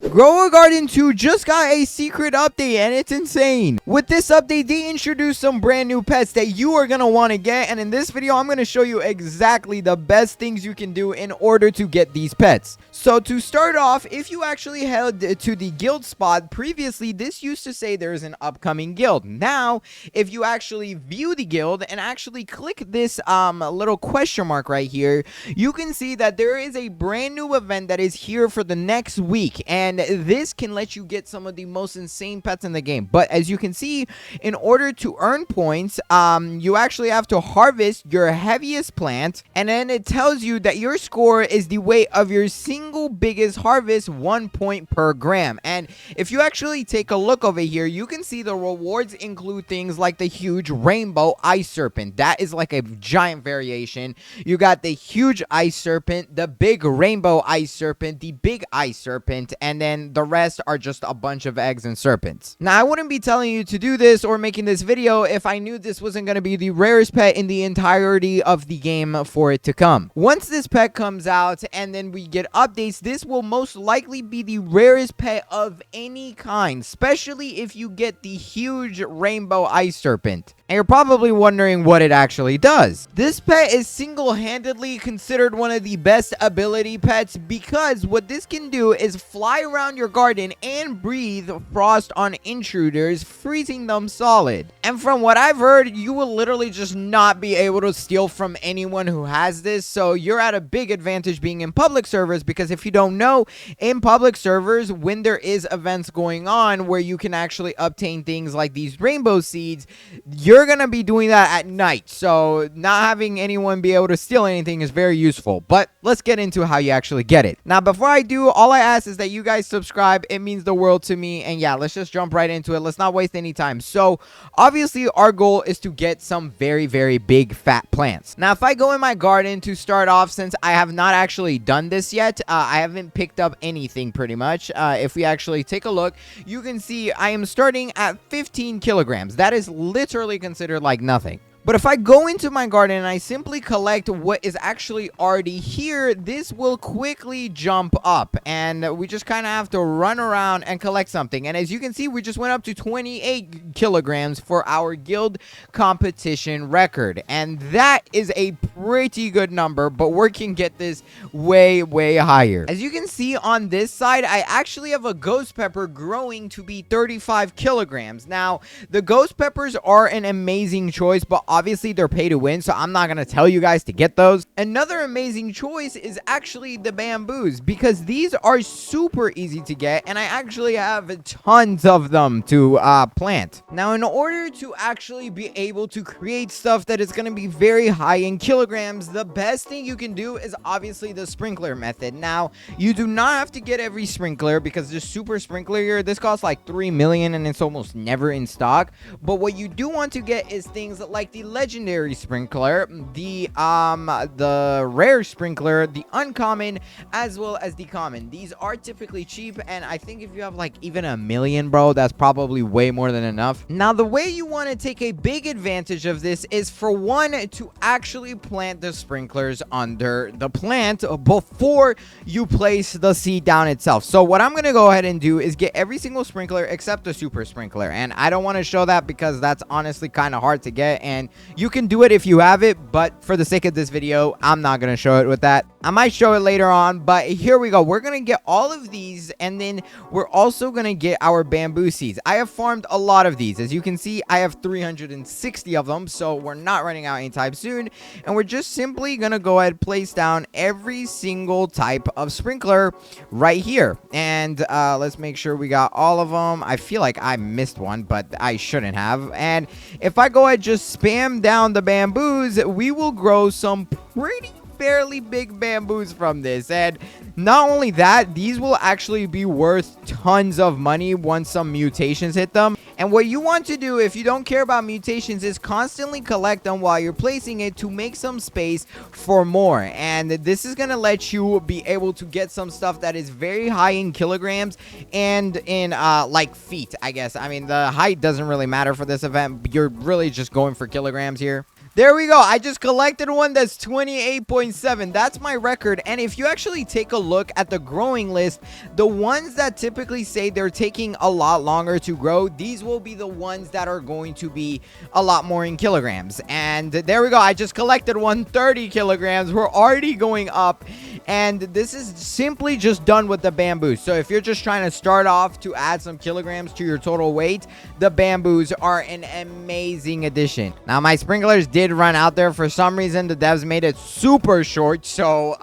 Grow a Garden 2 just got a secret update and it's insane. With this update, they introduced some brand new pets that you are going to want to get, and in this video, I'm going to show you exactly the best things you can do in order to get these pets. So to start off, if you actually head to the guild spot, previously this used to say there's an upcoming guild. Now, if you actually view the guild and actually click this little question mark right here, you can see that there is a brand new event that is here for the next week, and this can let you get some of the most insane pets in the game. But as you can see, in order to earn points, you actually have to harvest your heaviest plant, and then it tells you that your score is the weight of your single biggest harvest, 1 point per gram. And if you actually take a look over here, you can see the rewards include things like the huge rainbow ice serpent. That is like a giant variation. You got the huge ice serpent, the big rainbow ice serpent, the big ice serpent, and then the rest are just a bunch of eggs and serpents. Now, I wouldn't be telling you to do this or making this video if I knew this wasn't going to be the rarest pet in the entirety of the game for it to come. Once this pet comes out and then we get updates, this will most likely be the rarest pet of any kind, especially if you get the huge rainbow ice serpent. And you're probably wondering what it actually does. This pet is single-handedly considered one of the best ability pets because what this can do is fly around your garden and breathe frost on intruders, freezing them solid. And from what I've heard, you will literally just not be able to steal from anyone who has this, so you're at a big advantage being in public servers, because if you don't know, in public servers, when there is events going on where you can actually obtain things like these rainbow seeds, you're gonna be doing that at night, so not having anyone be able to steal anything is very useful. But let's get into how you actually get it. Now, before I do, all I ask is that you guys subscribe. It means the world to me. And yeah, let's just jump right into it. Let's not waste any time. So obviously our goal is to get some very big fat plants. Now, if I go in my garden to start off, since I have not actually done this yet, I haven't picked up anything pretty much. If we actually take a look, you can see I am starting at 15 kilograms. That is literally considered like nothing. But if I go into my garden and I simply collect what is actually already here, this will quickly jump up. And we just kind of have to run around and collect something. And as you can see, we just went up to 28 kilograms for our guild competition record. And that is a pretty good number, but we can get this way higher. As you can see on this side, I actually have a ghost pepper growing to be 35 kilograms. Now, the ghost peppers are an amazing choice, but obviously they're pay to win, so I'm not gonna tell you guys to get those. Another amazing choice is actually the bamboos, because these are super easy to get, and I actually have tons of them to plant. Now, in order to actually be able to create stuff that is gonna be very high in kilograms, the best thing you can do is obviously the sprinkler method. Now, you do not have to get every sprinkler, because the super sprinkler here, this costs like 3 million and it's almost never in stock. But what you do want to get is things like the legendary sprinkler, the rare sprinkler, the uncommon, as well as the common. These are typically cheap, and I think if you have like even 1 million, bro, that's probably way more than enough. Now, the way you want to take a big advantage of this is, for one, to actually plant the sprinklers under the plant before you place the seed down itself. So what I'm going to go ahead and do is get every single sprinkler except the super sprinkler, and I don't want to show that because that's honestly kind of hard to get, and you can do it if you have it, but for the sake of this video, I'm not going to show it with that. I might show it later on, but here we go. We're going to get all of these, and then we're also going to get our bamboo seeds. I have farmed a lot of these. As you can see, I have 360 of them, so we're not running out anytime soon, and we're just simply going to go ahead and place down every single type of sprinkler right here. And let's make sure we got all of them. I feel like I missed one, but I shouldn't have. And if I go ahead just spam down the bamboos, we will grow some pretty fairly big bamboos from this. And not only that, these will actually be worth tons of money once some mutations hit them. And what you want to do, if you don't care about mutations, is constantly collect them while you're placing it to make some space for more. And this is going to let you be able to get some stuff that is very high in kilograms and in like feet, I guess. I mean, the height doesn't really matter for this event. You're really just going for kilograms here. There we go. I just collected one that's 28.7. That's my record. And if you actually take a look at the growing list, the ones that typically say they're taking a lot longer to grow, these will be the ones that are going to be a lot more in kilograms. And there we go. I just collected 130 kilograms. We're already going up. And this is simply just done with the bamboo. So if you're just trying to start off to add some kilograms to your total weight, the bamboos are an amazing addition. Now, my sprinklers did run out there. For some reason, the devs made it super short. So,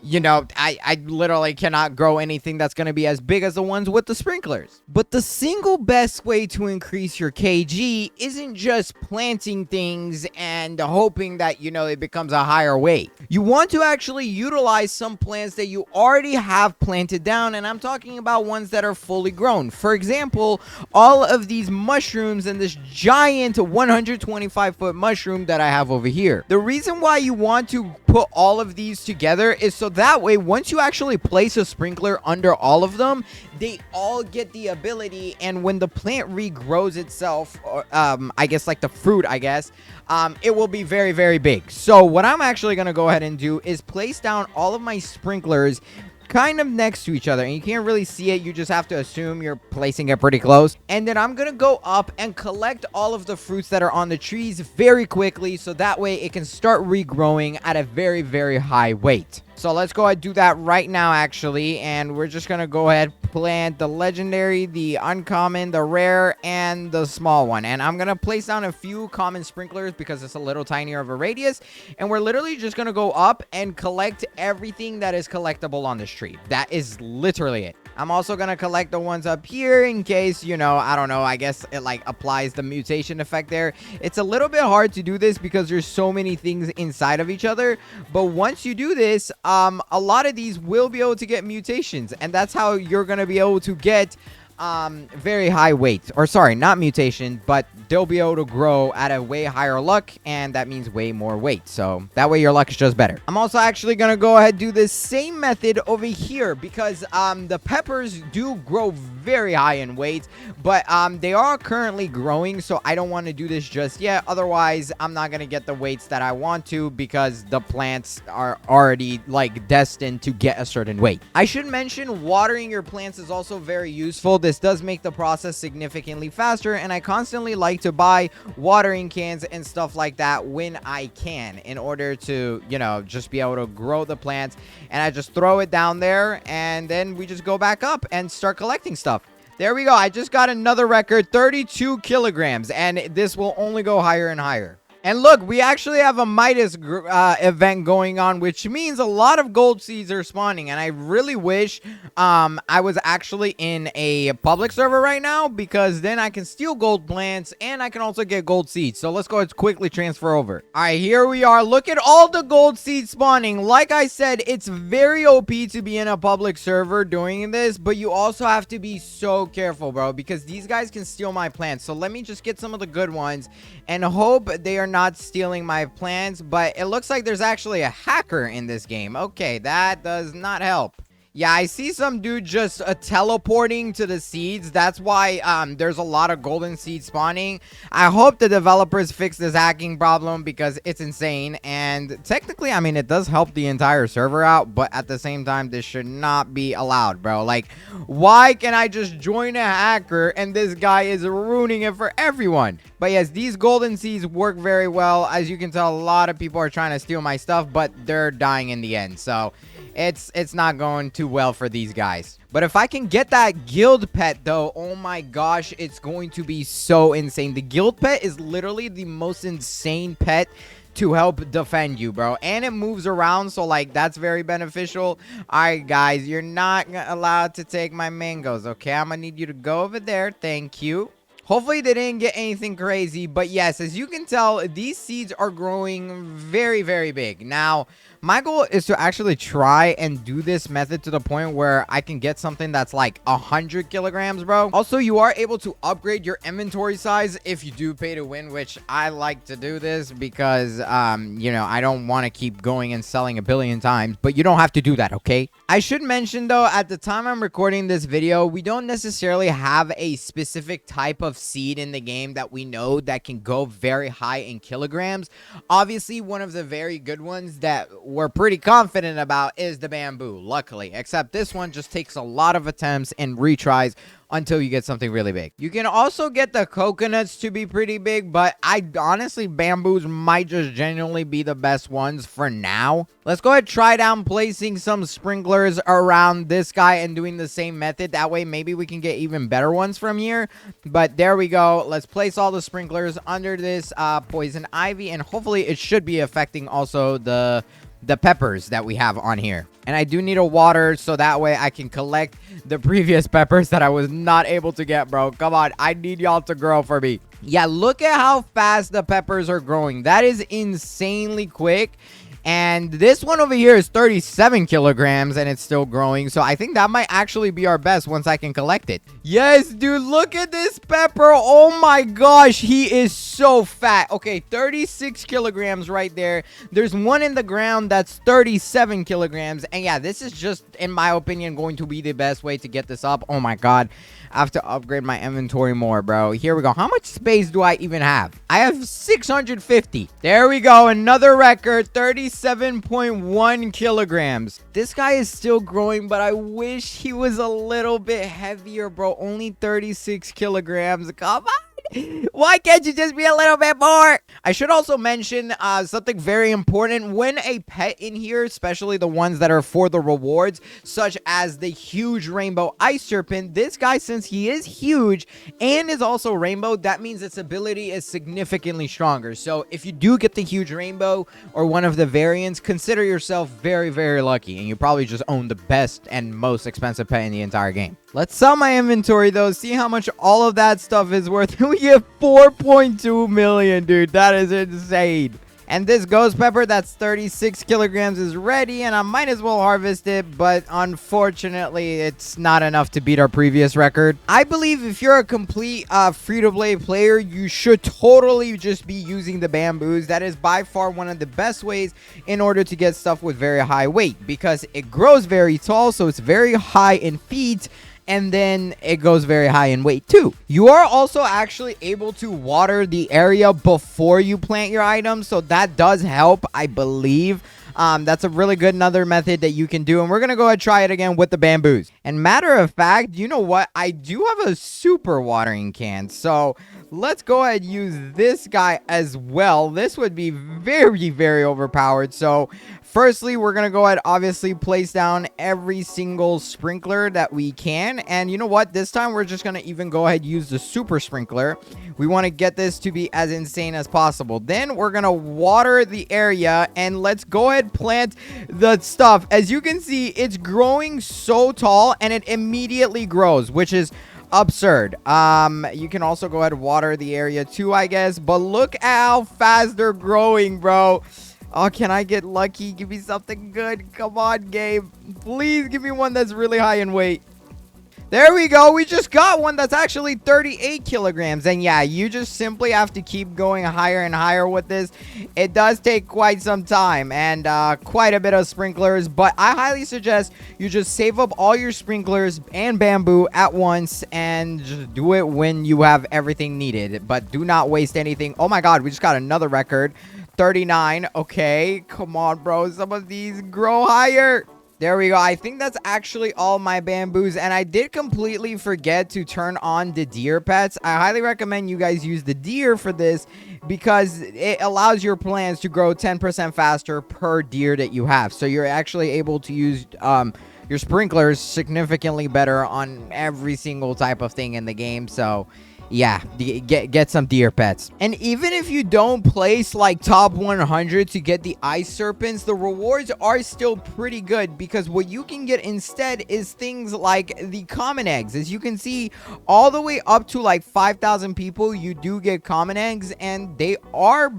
you know, I literally cannot grow anything that's going to be as big as the ones with the sprinklers. But the single best way to increase your kg isn't just planting things and hoping that, you know, it becomes a higher weight. You want to actually utilize some plants that you already have planted down, and I'm talking about ones that are fully grown. For example, all of these mushrooms and this giant 125-foot mushroom that I have over here. The reason why you want to put all of these together is so that way, once you actually place a sprinkler under all of them, they all get the ability, and when the plant regrows itself, or, I guess like the fruit, I guess, it will be very, very big. So what I'm actually going to go ahead and do is place down all of my sprinklers kind of next to each other, and you can't really see it. You just have to assume you're placing it pretty close. And then I'm gonna go up and collect all of the fruits that are on the trees very quickly, so that way it can start regrowing at a very, very high weight. So let's go ahead and do that right now, actually. And we're just going to go ahead, plant the legendary, the uncommon, the rare, and the small one. And I'm going to place down a few common sprinklers because it's a little tinier of a radius. And we're literally just going to go up and collect everything that is collectible on this tree. That is literally it. I'm also going to collect the ones up here in case, you know, I don't know, I guess it like applies the mutation effect there. It's a little bit hard to do this because there's so many things inside of each other. But once you do this, a lot of these will be able to get mutations, and that's how you're going to be able to get very high weight, or sorry, not mutation, but they'll be able to grow at a way higher luck, and that means way more weight. So that way your luck is just better. I'm also actually gonna go ahead and do this same method over here because the peppers do grow very high in weight, but they are currently growing, so I don't want to do this just yet. Otherwise, I'm not gonna get the weights that I want to because the plants are already like destined to get a certain weight. I should mention watering your plants is also very useful. This does make the process significantly faster, and I constantly like to buy watering cans and stuff like that when I can in order to, you know, just be able to grow the plants. And I just throw it down there, and then we just go back up and start collecting stuff. There we go. I just got another record, 32 kilograms, and this will only go higher and higher. And look, we actually have a Midas event going on, which means a lot of gold seeds are spawning. And I really wish I was actually in a public server right now, because then I can steal gold plants and I can also get gold seeds. So let's go ahead and quickly transfer over. All right, here we are. Look at all the gold seeds spawning. Like I said, it's very OP to be in a public server doing this, but you also have to be so careful, bro, because these guys can steal my plants. So let me just get some of the good ones and hope they are not stealing my plants. But it looks like there's actually a hacker in this game. Okay, that does not help. Yeah, I see some dude just teleporting to the seeds. That's why there's a lot of golden seeds spawning. I hope the developers fix this hacking problem because it's insane. And technically, I mean, it does help the entire server out, but at the same time, this should not be allowed, bro. Like, why can I just join a hacker and this guy is ruining it for everyone? But yes, these golden seeds work very well. As you can tell, a lot of people are trying to steal my stuff, but they're dying in the end. So it's not going too well for these guys. But if I can get that guild pet, though, oh my gosh, it's going to be so insane. The guild pet is literally the most insane pet to help defend you, bro. And it moves around, so like that's very beneficial. All right, guys, you're not allowed to take my mangoes, okay? I'm gonna need you to go over there. Thank you. Hopefully they didn't get anything crazy, but yes, as you can tell, these seeds are growing very, very big. Now, my goal is to actually try and do this method to the point where I can get something that's like 100 kilograms, bro. Also, you are able to upgrade your inventory size if you do pay to win, which I like to do this because, you know, I don't want to keep going and selling a billion times, but you don't have to do that, okay? I should mention, though, at the time I'm recording this video, we don't necessarily have a specific type of seed in the game that we know that can go very high in kilograms. Obviously, one of the very good ones that we're pretty confident about is the bamboo, luckily. Except this one just takes a lot of attempts and retries until you get something really big. You can also get the coconuts to be pretty big, but I honestly, bamboos might just genuinely be the best ones for now. Let's go ahead and try down placing some sprinklers around this guy and doing the same method. That way, maybe we can get even better ones from here. But there we go. Let's place all the sprinklers under this poison ivy, and hopefully it should be affecting also the peppers that we have on here. And I do need a water so that way I can collect the previous peppers that I was not able to get, bro. Come on, I need y'all to grow for me. Yeah, look at how fast the peppers are growing. That is insanely quick. And this one over here is 37 kilograms and it's still growing. So I think that might actually be our best once I can collect it. Yes, dude, look at this pepper. Oh my gosh, he is so fat. Okay, 36 kilograms right there. There's one in the ground that's 37 kilograms. And yeah, this is just, in my opinion, going to be the best way to get this up. Oh my God. I have to upgrade my inventory more, bro. Here we go. How much space do I even have? I have 650. There we go. Another record, 37.1 kilograms. This guy is still growing, but I wish he was a little bit heavier, bro. Only 36 kilograms. Come on. Why can't you just be a little bit more? I should also mention something very important. When a pet in here, especially the ones that are for the rewards, such as the huge rainbow ice serpent, this guy, since he is huge and is also rainbow, that means its ability is significantly stronger. So if you do get the huge rainbow or one of the variants, consider yourself very, very lucky, and you probably just own the best and most expensive pet in the entire game. Let's sell my inventory, though. See how much all of that stuff is worth. We get 4.2 million, dude. That is insane. And this ghost pepper that's 36 kilograms is ready, and I might as well harvest it, but unfortunately, it's not enough to beat our previous record. I believe if you're a complete free-to-play player, you should totally just be using the bamboos. That is by far one of the best ways in order to get stuff with very high weight, because it grows very tall, so it's very high in feet, and then it goes very high in weight too. You are also actually able to water the area before you plant your items, so that does help, I believe. That's a really good another method that you can do, and we're gonna go ahead and try it again with the bamboos. And matter of fact, you know what? I do have a super watering can, so let's go ahead and use this guy as well. This would be very, very overpowered. So firstly, we're gonna go ahead, obviously, place down every single sprinkler that we can. And you know what? This time, we're just gonna even go ahead and use the super sprinkler. We want to get this to be as insane as possible. Then we're gonna water the area, and let's go ahead and plant the stuff. As you can see, it's growing so tall, and it immediately grows, which is absurd. You can also go ahead and water the area too, I guess. But look at how fast they're growing, bro. Oh, can I get lucky? Give me something good. Come on, game. Please give me one that's really high in weight. There we go. We just got one that's actually 38 kilograms. And yeah, you just simply have to keep going higher and higher with this. It does take quite some time and quite a bit of sprinklers. But I highly suggest you just save up all your sprinklers and bamboo at once and just do it when you have everything needed. But do not waste anything. Oh my God, we just got another record. 39. Okay, come on, bro. Some of these grow higher. There we go. I think that's actually all my bamboos. And I did completely forget to turn on the deer pets. I highly recommend you guys use the deer for this because it allows your plants to grow 10% faster per deer that you have. So you're actually able to use your sprinklers significantly better on every single type of thing in the game. So yeah, get some deer pets. And even if you don't place like top 100 to get the ice serpents, the rewards are still pretty good because what you can get instead is things like the common eggs. As you can see, all the way up to like 5,000 people, you do get common eggs, and they are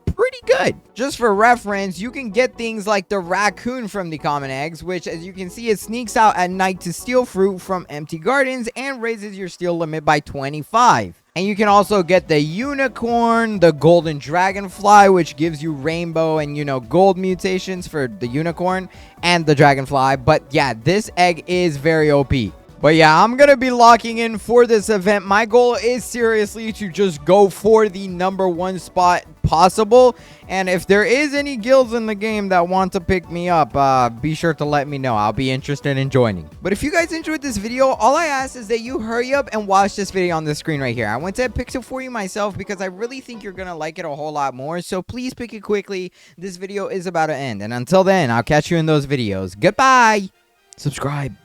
pretty good. Just for reference, you can get things like the raccoon from the common eggs, which, as you can see, it sneaks out at night to steal fruit from empty gardens and raises your steal limit by 25. And you can also get the unicorn, the golden dragonfly, which gives you rainbow and, you know, gold mutations for the unicorn and the dragonfly. But yeah, this egg is very OP. But yeah, I'm gonna be locking in for this event. My goal is seriously to just go for the #1 spot possible. And if there is any guilds in the game that want to pick me up, be sure to let me know. I'll be interested in joining. But if you guys enjoyed this video, all I ask is that you hurry up and watch this video on the screen right here. I went to pick it for you myself because I really think you're gonna like it a whole lot more. So please pick it quickly. This video is about to end. And until then, I'll catch you in those videos. Goodbye. Subscribe.